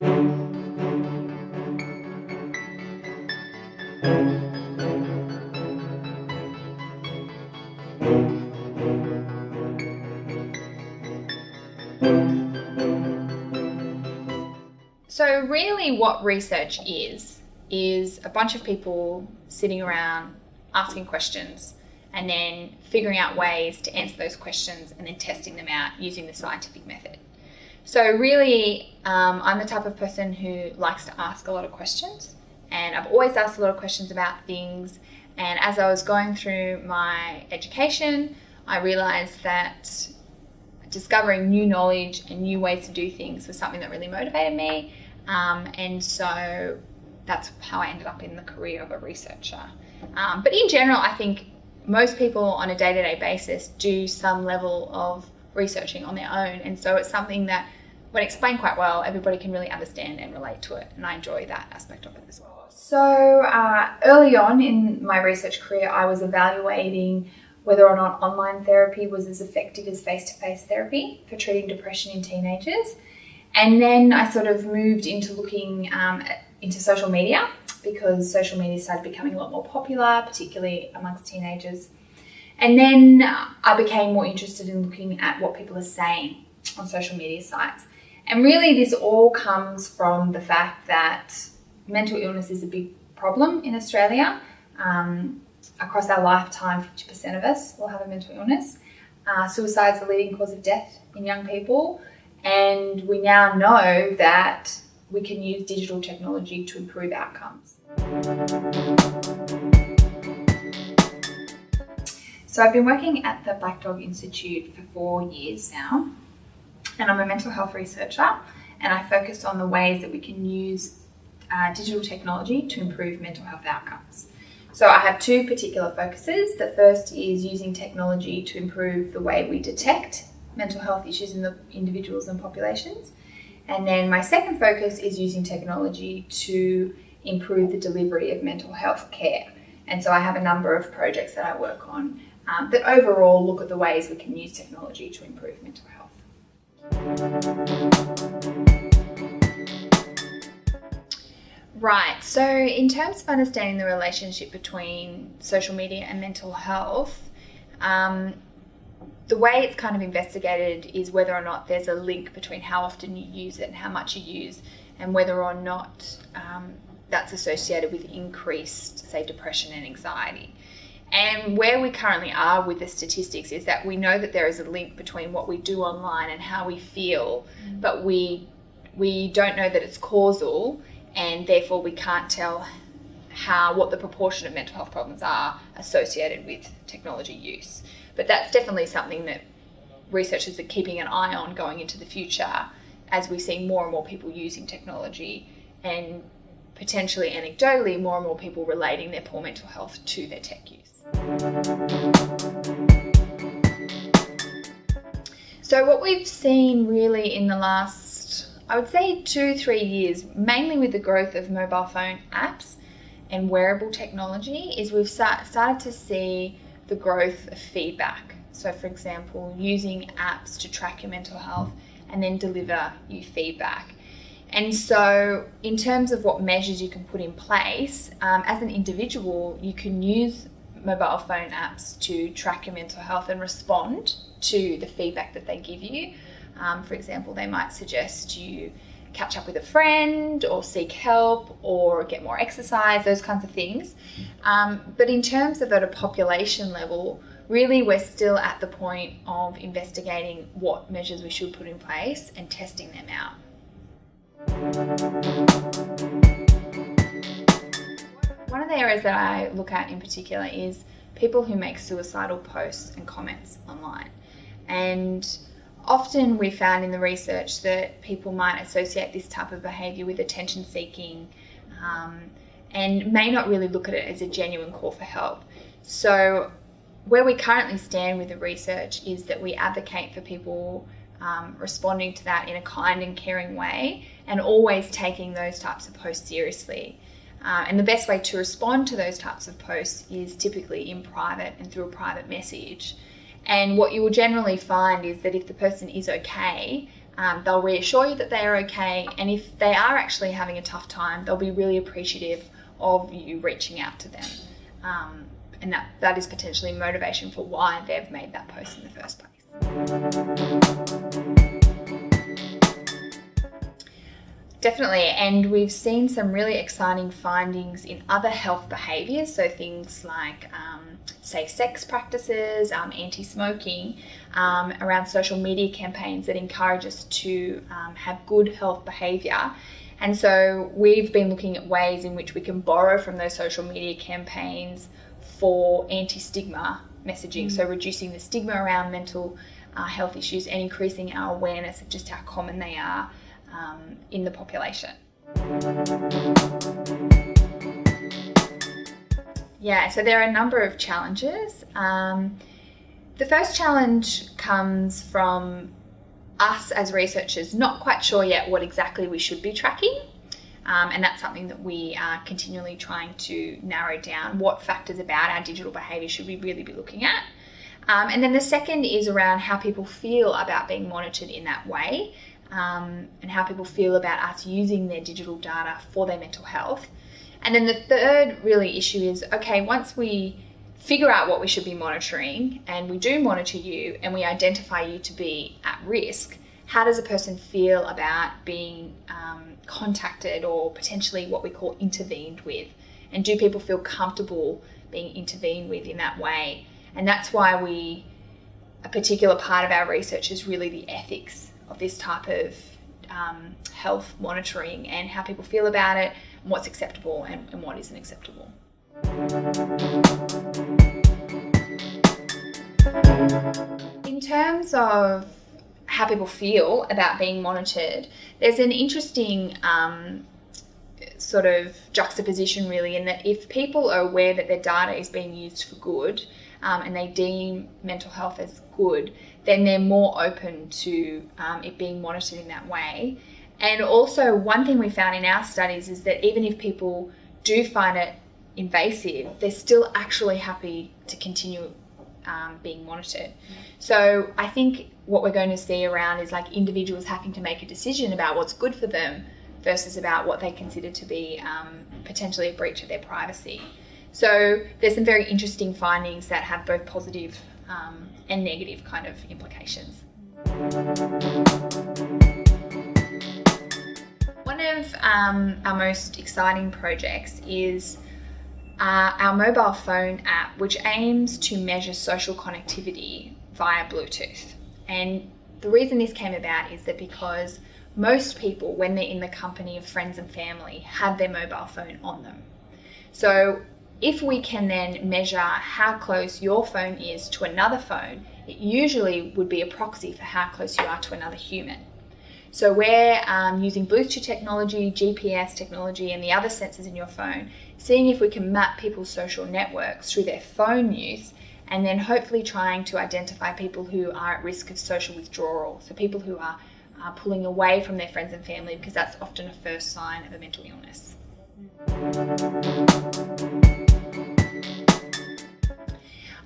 So really what research is a bunch of people sitting around asking questions and then figuring out ways to answer those questions and then testing them out using the scientific method. So really, I'm the type of person who likes to ask a lot of questions, and I've always asked a lot of questions about things. And as I was going through my education, I realized that discovering new knowledge and new ways to do things was something that really motivated me. And so that's how I ended up in the career of a researcher. But in general, I think most people on a day-to-day basis do some level of researching on their own. And so it's something that, when explained quite well, everybody can really understand and relate to it. And I enjoy that aspect of it as well. So early on in my research career, I was evaluating whether or not online therapy was as effective as face-to-face therapy for treating depression in teenagers. And then I sort of moved into looking into social media, because social media started becoming a lot more popular, particularly amongst teenagers. And then I became more interested in looking at what people are saying on social media sites. And really this all comes from the fact that mental illness is a big problem in Australia. Across our lifetime, 50% of us will have a mental illness. Suicide is the leading cause of death in young people. And we now know that we can use digital technology to improve outcomes. So I've been working at the Black Dog Institute for 4 years now, and I'm a mental health researcher, and I focus on the ways that we can use digital technology to improve mental health outcomes. So I have two particular focuses. The first is using technology to improve the way we detect mental health issues in the individuals and populations. And then my second focus is using technology to improve the delivery of mental health care. And so I have a number of projects that I work on that overall look at the ways we can use technology to improve mental health. Right, so in terms of understanding the relationship between social media and mental health, the way it's kind of investigated is whether or not there's a link between how often you use it and how much you use, and whether or not that's associated with increased, say, depression and anxiety. And where we currently are with the statistics is that we know that there is a link between what we do online and how we feel, but we don't know that it's causal, and therefore we can't tell what the proportion of mental health problems are associated with technology use. But that's definitely something that researchers are keeping an eye on going into the future, as we see more and more people using technology, and potentially anecdotally more and more people relating their poor mental health to their tech use. So what we've seen really in the last, I would say 2-3 years, mainly with the growth of mobile phone apps and wearable technology, is we've started to see the growth of feedback. So for example, using apps to track your mental health and then deliver you feedback. And so in terms of what measures you can put in place, as an individual, you can use mobile phone apps to track your mental health and respond to the feedback that they give you. For example, they might suggest you catch up with a friend or seek help or get more exercise, those kinds of things. But in terms of at a population level, really we're still at the point of investigating what measures we should put in place and testing them out. One of the areas that I look at in particular is people who make suicidal posts and comments online. And often we found in the research that people might associate this type of behaviour with attention seeking and may not really look at it as a genuine call for help. So where we currently stand with the research is that we advocate for people responding to that in a kind and caring way, and always taking those types of posts seriously. And the best way to respond to those types of posts is typically in private and through a private message. And what you will generally find is that if the person is okay, They'll reassure you that they are okay, and if they are actually having a tough time, they'll be really appreciative of you reaching out to them. And that is potentially motivation for why they've made that post in the first place. Definitely, and we've seen some really exciting findings in other health behaviours, so things like safe sex practices, anti-smoking, around social media campaigns that encourage us to have good health behaviour. And so we've been looking at ways in which we can borrow from those social media campaigns for anti-stigma messaging, so reducing the stigma around mental health issues and increasing our awareness of just how common they are in the population. Yeah, so there are a number of challenges. The first challenge comes from us as researchers not quite sure yet what exactly we should be tracking. And that's something that we are continually trying to narrow down. What factors about our digital behaviour should we really be looking at? And then the second is around how people feel about being monitored in that way, and how people feel about us using their digital data for their mental health. And then the third really issue is, okay, once we figure out what we should be monitoring and we do monitor you and we identify you to be at risk, how does a person feel about being contacted or potentially what we call intervened with? And do people feel comfortable being intervened with in that way? And that's why a particular part of our research is really the ethics of this type of health monitoring and how people feel about it and what's acceptable and what isn't acceptable. In terms of how people feel about being monitored, there's an interesting sort of juxtaposition really, in that if people are aware that their data is being used for good and they deem mental health as good, then they're more open to it being monitored in that way. And also, one thing we found in our studies is that even if people do find it invasive, they're still actually happy to continue being monitored. So I think what we're going to see around is like individuals having to make a decision about what's good for them versus about what they consider to be potentially a breach of their privacy. So there's some very interesting findings that have both positive and negative kind of implications. One of our most exciting projects is our mobile phone app, which aims to measure social connectivity via Bluetooth. And the reason this came about is that because most people, when they're in the company of friends and family, have their mobile phone on them. So if we can then measure how close your phone is to another phone, it usually would be a proxy for how close you are to another human. So we're using Bluetooth technology, GPS technology, and the other sensors in your phone, seeing if we can map people's social networks through their phone use, and then hopefully trying to identify people who are at risk of social withdrawal, so people who are pulling away from their friends and family, because that's often a first sign of a mental illness.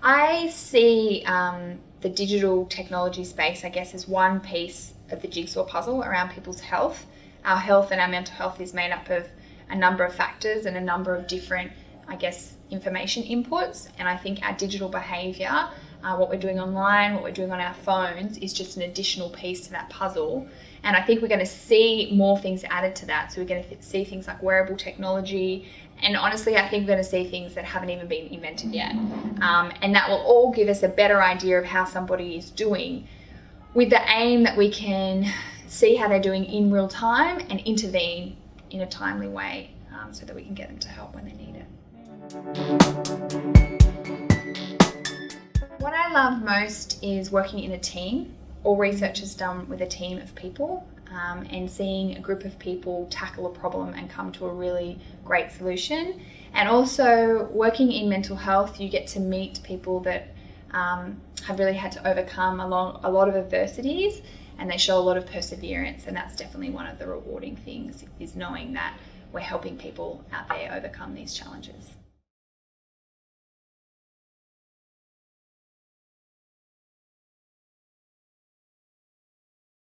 I see the digital technology space, I guess, as one piece of the jigsaw puzzle around people's health. Our health and our mental health is made up of a number of factors and a number of different, I guess, information inputs. And I think our digital behaviour, what we're doing online, what we're doing on our phones, is just an additional piece to that puzzle. And I think we're going to see more things added to that. So we're going to see things like wearable technology. And honestly, I think we're going to see things that haven't even been invented yet. And that will all give us a better idea of how somebody is doing, with the aim that we can see how they're doing in real time and intervene in a timely way so that we can get them to help when they need it. What I love most is working in a team. All research is done with a team of people, and seeing a group of people tackle a problem and come to a really great solution. And also working in mental health, you get to meet people that have really had to overcome a lot of adversities, and they show a lot of perseverance, and that's definitely one of the rewarding things, is knowing that we're helping people out there overcome these challenges.